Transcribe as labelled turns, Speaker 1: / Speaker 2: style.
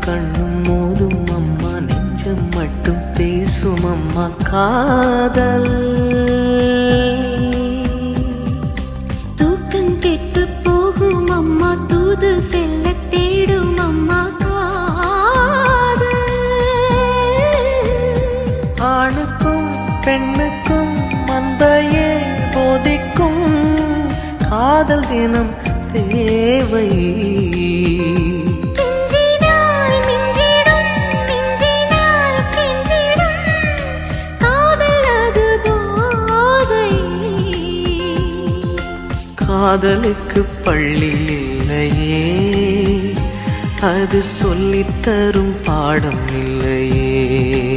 Speaker 1: கண்ணும் மோதும் அம்மா, நெஞ்சம் மட்டும் பேசும் அம்மா காதல்.
Speaker 2: தூக்கம் கெட்டு போகும் அம்மா, தூது செல்ல தேடும் அம்மா காதல்.
Speaker 1: ஆணுக்கும் பெண்ணுக்கும் அன்பையே போதிக்கும் காதல் தினம் தேவை. காதலுக்கு பள்ளி இல்லையே, அது சொல்லித்தரும் பாடம் இல்லையே.